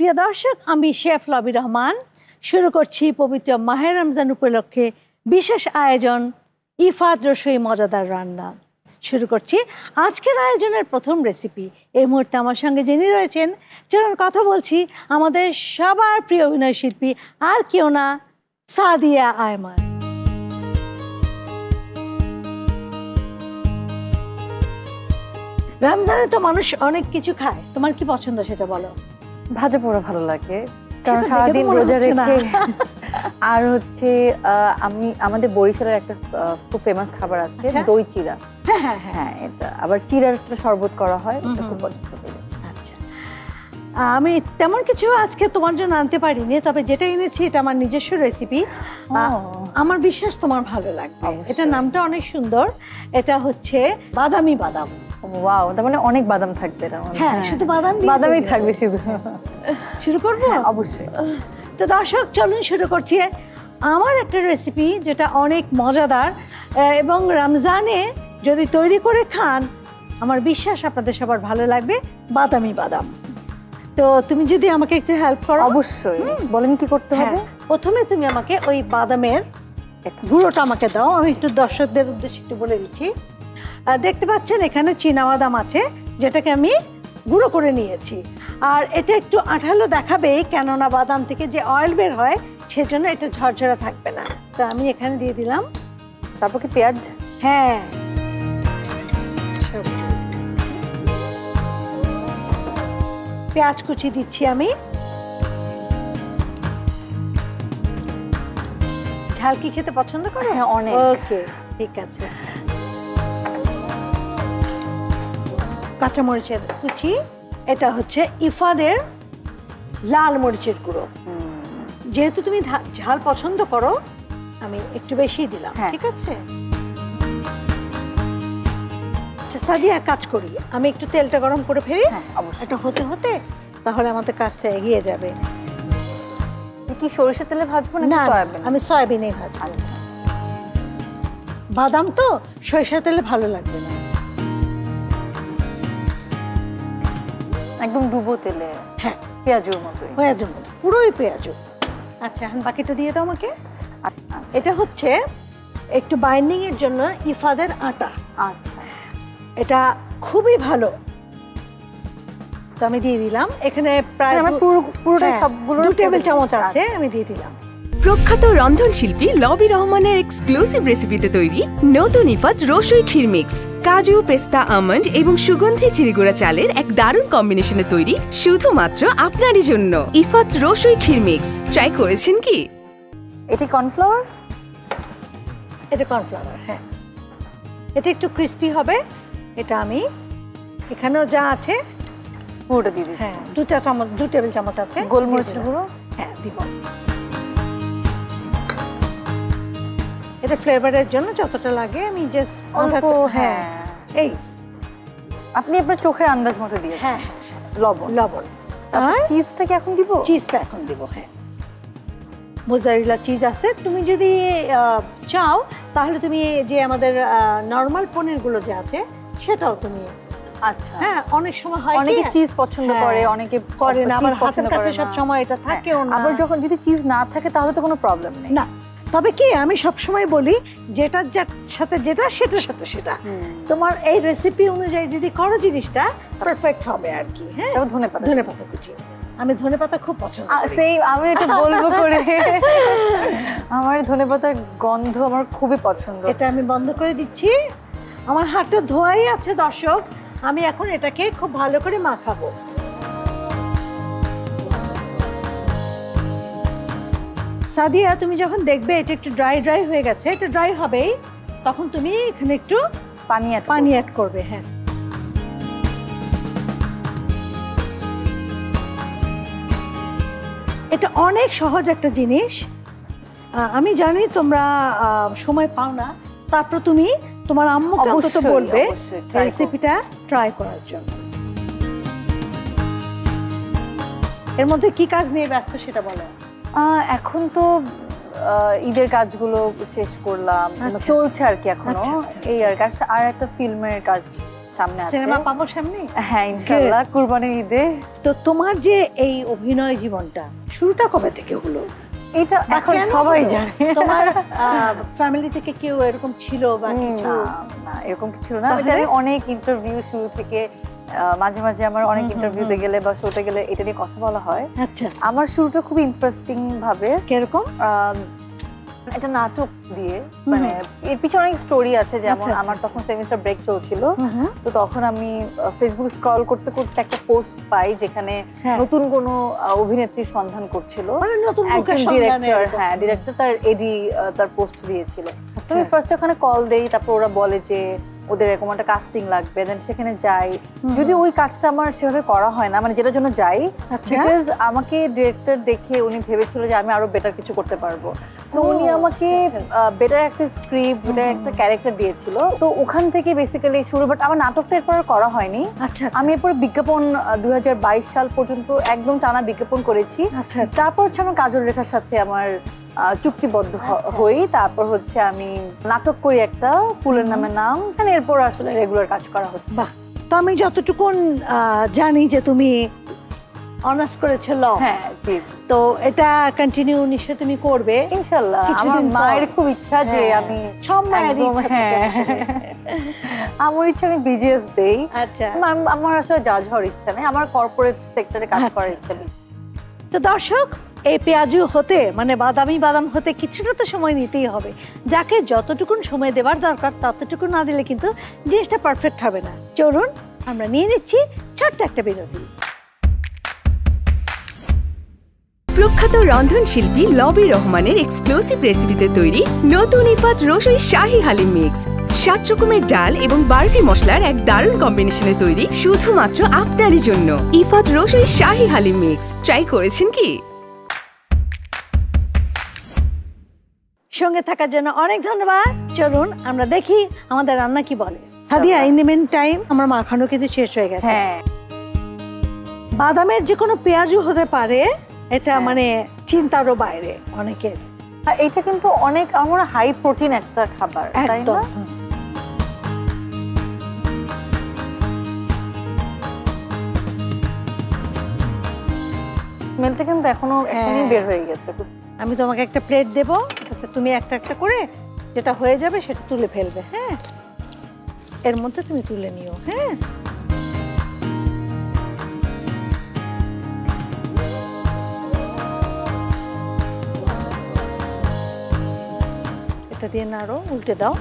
প্রিয় দর্শক, আমি শেফ লবি রহমান শুরু করছি পবিত্র মাহে রমজান উপলক্ষে বিশেষ আয়োজন ইফাত রসই মজাদার রান্না। শুরু করছি আজকের আয়োজনের প্রথম রেসিপি। এই মুহূর্তে আমার সঙ্গে যিনি রয়েছেন, চলুন কথা বলছি আমাদের সবার প্রিয় অভিনয় শিল্পী, আর কেউ না, সাদিয়া আয়মান। রমজানে তো মানুষ অনেক কিছু খায়, তোমার কি পছন্দ সেটা বলো। ভাজা পোড়া ভালো লাগে, কারণ সারাদিন রোজা রেখে। আর হচ্ছে আমাদের বরিশালের একটা খুব ফেমাস খাবার আছে, দই চিড়া। হ্যাঁ, এটা আবার চিড়ার একটা শরবত করা হয়, এটা খুব পছন্দ করি। আচ্ছা, আমি তেমন কিছু আজকে তোমার জন্য আনতে পারিনি, তবে যেটা এনেছি এটা আমার নিজস্ব রেসিপি। আমার বিশ্বাস তোমার ভালো লাগবে। এটা নামটা অনেক সুন্দর, এটা হচ্ছে বাদামি বাদাম। ওয়াও, তার মানে অনেক বাদাম থাকবে। হ্যাঁ, শুধু বাদামই থাকবে শুধু। শুরু করবো? অবশ্যই। তো দর্শক, চলুন শুরু করছি আমার একটা রেসিপি যেটা অনেক মজাদার, এবং রমজানে যদি তৈরি করে খান আমার বিশ্বাস আপনাদের সবার ভালো লাগবে। বাদামি বাদাম। তো তুমি যদি আমাকে একটু হেল্প করো। অবশ্যই, বলেন কি করতে হবে। প্রথমে তুমি আমাকে ওই বাদামের গুঁড়োটা আমাকে দাও। আমি একটু দর্শকদের উদ্দেশ্যে একটু বলে দিচ্ছি। দেখতে পাচ্ছেন এখানে চীনা বাদাম আছে, যেটাকে আমি গুঁড়ো করে নিয়েছি। আর এটা একটু আঠালো দেখাবে, কেননা বাদাম থেকে যে অয়েল বের হয় সেজন্য এটা ঝরঝরা থাকবে না। তো আমি এখানে দিয়ে দিলাম। তারপর কি পেঁয়াজ? হ্যাঁ, পেঁয়াজ কুচি দিচ্ছি আমি। ঝাল কি খেতে পছন্দ করো? হ্যাঁ, অনেক। ওকে, ঠিক আছে। কাঁচামরিচের কুচি, এটা হচ্ছে ইফাদের লাল মরিচের গুঁড়ো। যেহেতু তুমি ঝাল পছন্দ করো, আমি একটু বেশি দিলাম। ঠিক আছে। আচ্ছা সাদিয়া, কাজ করি, আমি একটু তেলটা গরম করে ফেলি। এটা হতে হতে তাহলে আমাদের কাজটা এগিয়ে যাবে। কি সরিষার তেলে ভাজবো না সয়াবিন? আমি সয়াবিনে ভাজবো। বাদাম তো সরিষার তেলে ভালো লাগবে না, একদম ডুবো তেলে। হ্যাঁ, পেঁয়াজের মতো। পেঁয়াজের মতো, পুরোই পেঁয়াজ। আচ্ছা, এখন বাকিটা দিয়ে দাও আমাকে। এটা হচ্ছে একটু বাইন্ডিং এর জন্য ইফাদের আটা। আচ্ছা, এটা খুবই ভালো। তো আমি দিয়ে দিলাম এখানে প্রায় পুরোটাই সবগুলো 2 টেবিল চামচ আছে, আমি দিয়ে দিলাম। প্রখ্যাত রন্ধনশিল্পী লবি রহমানের এক্সক্লুসিভ রেসিপিতে তৈরি নতুন ইফাত রসই ক্ষীর মিক্স। কাজু, পেস্তা, আমন্ড এবং সুগন্ধি চিনিগুড়া চালের এক দারুণ কম্বিনেশনে তৈরি শুধুমাত্র আপনারই জন্য ইফাত রসই ক্ষীর মিক্স। ট্রাই করেছেন কি? এটি কর্নফ্লাওয়ার। এটা কর্নফ্লাওয়ার, হ্যাঁ। এটা একটু ক্রিস্পি হবে। এটা আমি এখানেও যা আছে পুরোটা দিয়ে দিচ্ছি। হ্যাঁ, 2 টেবিল চামচ আছে গোলমরিচের গুঁড়ো। হ্যাঁ, দিব। এটা ফ্লেভারের জন্য যতটা লাগে আমি জাস্ট অল্প। হ্যাঁ, এই আপনি আপনার চোখের আন্দাজ মতো দিয়েছেন। হ্যাঁ, লবণ। আর চিজটা কি এখন দিব? চিজটা এখন দিব, হ্যাঁ। মোজারেলা চিজ আছে, তুমি যদি চাও তাহলে তুমি যে আমাদের নরমাল পনিরগুলো যে আছে সেটাও তুমি। আচ্ছা, হ্যাঁ, অনেক সময় হয় অনেকে চিজ পছন্দ করে, অনেকে করে না, আবার হাতের কাছে সব সময় এটা থাকেও না। আবার যখন যদি চিজ না থাকে তাহলে তো কোনো প্রবলেম নেই। না, তবে কি আমি সব সময় বলি যেটার সাথে যেটা সেটার সাথে সেটা। তোমার এই রেসিপি অনুযায়ী যদি করো জিনিসটা পারফেক্ট হবে আর কি। হ্যাঁ, ধনেপাতা কুচি। আমি ধনেপাতা খুব পছন্দ করি। সেই আমি এটা বলবো করে, আমার ধনেপাতার গন্ধ আমার খুবই পছন্দ। এটা আমি বন্ধ করে দিচ্ছি। আমার হাতটা ধোয়াই আছে দর্শক, আমি এখন এটাকে খুব ভালো করে মাখাবো। সাদিয়া, তুমি যখন দেখবে এটা একটু ড্রাই হয়ে গেছে, এটা ড্রাই হবেই, তখন তুমি এখানে একটু পানি অ্যাড করবে। হ্যাঁ, এটা অনেক সহজ একটা জিনিস। আমি জানি তোমরা সময় পাও না, তারপর তুমি তোমার আম্মুকে অন্তত বলবে রেসিপিটা ট্রাই করার জন্য। এর মধ্যে কি কাজ নিয়ে ব্যস্ত সেটা বলো। এখন তো ঈদের কাজগুলো শেষ করলাম, চলছে আর কি এখনো এই আর কাজ। আর একটা ফিল্মের কাজ সামনে আছে। সিনেমা পাবো সামনে? হ্যাঁ ইনশাআল্লাহ কুরবানির ঈদে। তো তোমার যে এই অভিনয় জীবনটা শুরুটা কবে থেকে হলো? এটা এখন সবাই জানে। তোমার ফ্যামিলি থেকে কেউ এরকম ছিল বা কিছু? না এরকম কিছু ছিল না। এটা আমি অনেক ইন্টারভিউ শুরু থেকে মাঝে মাঝে আমার অনেক ইন্টারভিউতে গেলে বা শোতে গেলে এটা নিয়ে কথা বলা হয়। আচ্ছা আমার শুরুটা খুব ইন্টারেস্টিং ভাবে। কিরকম? এটা নাটক দিয়ে, মানে এর পিছনে অনেক স্টোরি আছে। যেমন আমার তখন সেমিস্টার ব্রেক চলছিল, তো তখন আমি ফেসবুক স্ক্রল করতে করতে একটা পোস্ট পাই যেখানে নতুন কোনো অভিনেত্রীর সন্ধান করছিল একজন ডিরেক্টর। হ্যাঁ ডিরেক্টর তার এডি তার পোস্ট দিয়েছিল। আমি ফার্স্ট ওখানে কল দেই, তারপর ওরা বলে যে ওদের এরকম একটা কাস্টিং লাগবে, দেন সেখানে যাই। যদি ওই কাজটা আমার সেভাবে করা হয় না, মানে যেটার জন্য যাই, বিকজ আমাকে ডিরেক্টর দেখে উনি ভেবেছিল যে আমি আরো বেটার কিছু করতে পারবো। তো উনি আমাকে বেটার একটা স্ক্রিপ্ট, বেটার একটা ক্যারেক্টার দিয়েছিল। তো ওখান থেকে বেসিক্যালি শুরু। বাট আমার নাটকটা এরপর করা হয়নি। আমি এরপর বিজ্ঞাপন 2022 সাল পর্যন্ত একদম টানা বিজ্ঞাপন করেছি। তারপর হচ্ছে আমার কাজল রেখার সাথে আমার চুক্তিবদ্ধ হই। তারপর হচ্ছে আমি নাটক করি একটা, ফুলের নামে নাম। এরপর আসলে রেগুলার কাজ করা হচ্ছে। বাহ। তো আমি যতটুকু জানি যে তুমি অনার্স করেছো ল। হ্যাঁ জি। তো এটা কন্টিনিউ নিশ্চয়ই তুমি করবে ইনশাআল্লাহ। আমার মায়ের খুব ইচ্ছা যে আমি সব মায়েরই ইচ্ছা থাকে। আমার ইচ্ছা আমি বিজিএস দেই। আচ্ছা। আমার আসলে জাজ হওয়ার ইচ্ছা নেই, আমার কর্পোরেট সেক্টরে কাজ করার ইচ্ছা। তো দর্শক, এই পেঁয়াজু হতে মানে বাদামি বাদাম হতে কিছুটা তো সময় নিতেই হবে। যাকে যতটুকুন সময় দেওয়ার দরকার ততটুকু না দিলে কিন্তু জিনিসটা পারফেক্ট হবে না। চলুন আমরা নিয়ে নিচ্ছি ছোট্ট একটা বিরতি। প্রখ্যাত রন্ধনশিল্পী লবি রহমানের এক্সক্লুসিভ রেসিপিতে তৈরি নতুন ইফাত রসুই শাহী হালিম মিক্স। 7 রকমের ডাল এবং 12টি মশলার এক দারুণ কম্বিনেশনে তৈরি শুধুমাত্র আপনারই জন্য ইফাত রসুই শাহী হালিম মিক্স। ট্রাই করেছেন কি? সঙ্গে থাকার জন্য অনেক ধন্যবাদ। চলুন আমরা দেখি আমাদের রান্না কি বলে। Sadia, in the meantime আমার মাখানো কিন্তু শেষ হয়ে গেছে। হ্যাঁ, বাদামের যে কোনো পেঁয়াজু হতে পারে, এটা মানে চিন্তারও বাইরে অনেকের। আর এটা কিন্তু অনেক আমার হাই প্রোটিন একটা খাবার, তাই না? স্মেলটা কিন্তু এখনই বের হয়ে গেছে। আমি তোমাকে একটা প্লেট দেবো, তুমি একটা একটা করে যেটা হয়ে যাবে সেটা তুলে ফেলবে। হ্যাঁ, এর মধ্যে তুমি তুলে নিও। হ্যাঁ, এটা দিয়ে নাড়ো, উল্টে দাও।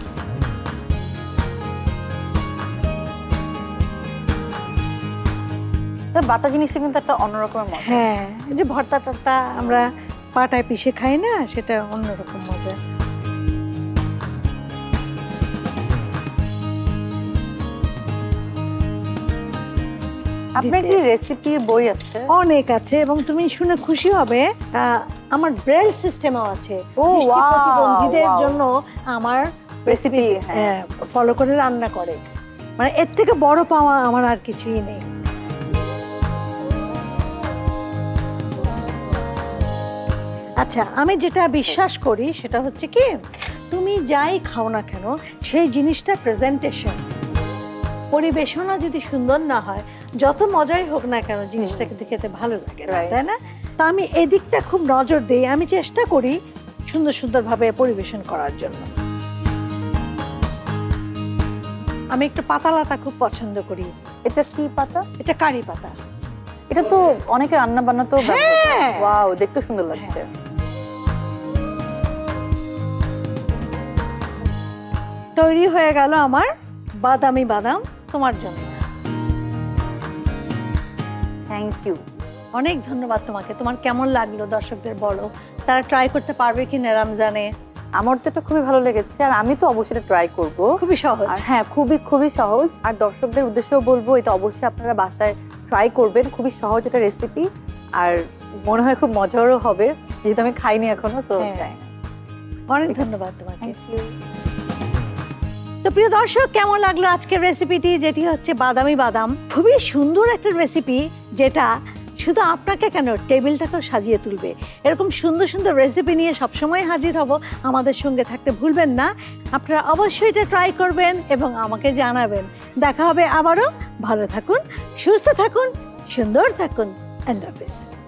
বাটা জিনিসটা কিন্তু একটা অন্যরকম মজা। হ্যাঁ, এই যে ভর্তা টর্তা আমরা পাটায় পিষে খাই না, সেটা অন্যরকম মজা। আপনার কি রেসিপির বই আছে? অনেক আছে, এবং তুমি শুনে খুশি হবে আমার ব্রেল সিস্টেমও আছে। প্রতিবন্ধীদের জন্য আমার রেসিপি ফলো করে রান্না করে, মানে এর থেকে বড় পাওয়া আমার আর কিছুই নেই। আচ্ছা, আমি যেটা বিশ্বাস করি সেটা হচ্ছে কি, তুমি যাই খাও না কেন সেই জিনিসটা প্রেজেন্টেশন, পরিবেশনা যদি সুন্দর না হয়, যত মজাই হোক না কেন জিনিসটা কিন্তু খেতে ভালো লাগে না, তাই না? তা আমি এদিকটা খুব নজর দিই, আমি চেষ্টা করি সুন্দর সুন্দরভাবে পরিবেশন করার জন্য। আমি একটু পাতা লাতা খুব পছন্দ করি। এটা কি পাতা? এটা কারি পাতা। এটা তো অনেকে রান্না বান্নাতেও ওয়াও, দেখতে সুন্দর লাগছে। তৈরি হয়ে গেল আমার বাদামি বাদাম তোমার জন্য। থ্যাংক ইউ, অনেক ধন্যবাদ তোমাকে। তোমার কেমন লাগলো দর্শকদের বলো, তারা ট্রাই করতে পারবে কি না রমজানে? আমার তো এটা খুবই ভালো লেগেছে, আর আমি তো অবশ্যই ট্রাই করব। খুবই সহজ। হ্যাঁ, খুবই সহজ। আর দর্শকদের উদ্দেশ্যেও বলবো, এটা অবশ্যই আপনারা বাসায় ট্রাই করবেন। খুবই সহজ একটা রেসিপি, আর মনে হয় খুব মজারও হবে, যেহেতু আমি খাইনি এখনো। অনেক ধন্যবাদ তোমাকে। তো প্রিয় দর্শক, কেমন লাগলো আজকের রেসিপিটি, যেটি হচ্ছে বাদামি বাদাম? খুবই সুন্দর একটা রেসিপি, যেটা শুধু আপনাকে কেন, টেবিলটাকেও সাজিয়ে তুলবে। এরকম সুন্দর সুন্দর রেসিপি নিয়ে সবসময় হাজির হব, আমাদের সঙ্গে থাকতে ভুলবেন না। আপনারা অবশ্যই এটা ট্রাই করবেন এবং আমাকে জানাবেন দেখা হবে আবারও। ভালো থাকুন, সুস্থ থাকুন, সুন্দর থাকুন। আল্লাহ হাফেজ।